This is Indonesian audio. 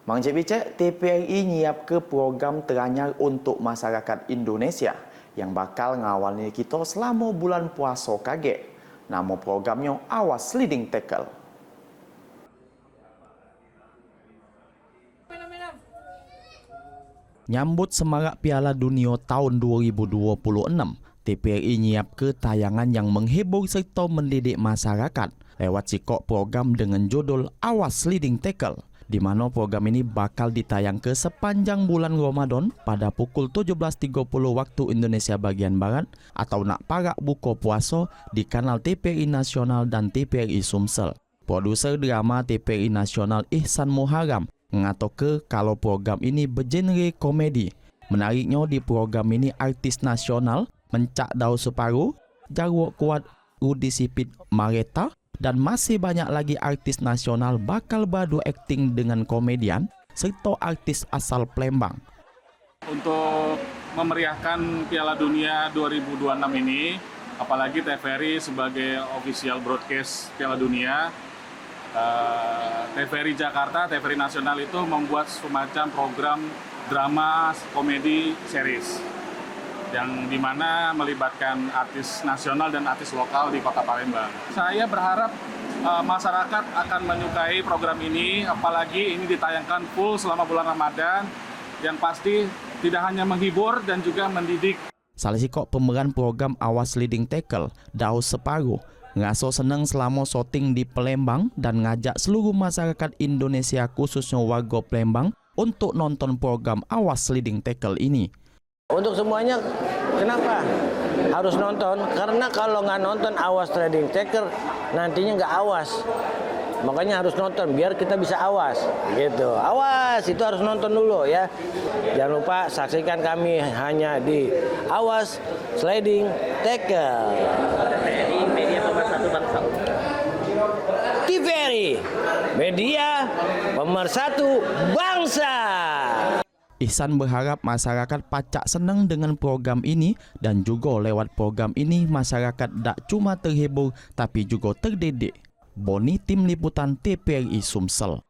Mang Cik Bicek, TPRI nyiap ke program teranyar untuk masyarakat Indonesia yang bakal ngawalnya kita selama bulan puasa kaget. Nama programnya Awas Leading Tackle. Nyambut semarak Piala Dunia tahun 2026, TPRI nyiap ke tayangan yang menghibur serta mendidik masyarakat lewat sikok program dengan judul Awas Leading Tackle, di mana program ini bakal ditayang ke sepanjang bulan Ramadan pada pukul 17.30 waktu Indonesia bagian Barat atau nak parak buka puasa di kanal TPRI Nasional dan TPRI Sumsel. Produser drama TPRI Nasional Ihsan Muharram mengatakan kalau program ini bergenre komedi. Menariknya di program ini artis nasional Mencak Daud Separuh, Jarwo Kuat, Rudi Sipit Mareta, dan masih banyak lagi artis nasional bakal beradu akting dengan komedian serta artis asal Palembang. Untuk memeriahkan Piala Dunia 2026 ini, apalagi TVRI sebagai official broadcast Piala Dunia, TVRI Jakarta, TVRI Nasional itu membuat semacam program drama komedi series yang dimana melibatkan artis nasional dan artis lokal di Kota Palembang. Saya berharap masyarakat akan menyukai program ini, apalagi ini ditayangkan full selama bulan Ramadan, yang pasti tidak hanya menghibur dan juga mendidik. Salah sikok pemeran program Awas Leading Tackle, Daud Separuh, ngaso senang selama syuting di Palembang dan ngajak seluruh masyarakat Indonesia khususnya warga Palembang untuk nonton program Awas Leading Tackle ini. Untuk semuanya, kenapa harus nonton? Karena kalau nggak nonton Awas Leading Tackle, nantinya nggak awas. Makanya harus nonton biar kita bisa awas. Gitu. Awas itu harus nonton dulu ya. Jangan lupa saksikan kami hanya di Awas Leading Tackle. TVRI, media pemersatu bangsa. Ihsan berharap masyarakat pacak senang dengan program ini dan juga lewat program ini masyarakat tak cuma terhibur tapi juga terdidik. Boni, Tim Liputan TPRI Sumsel.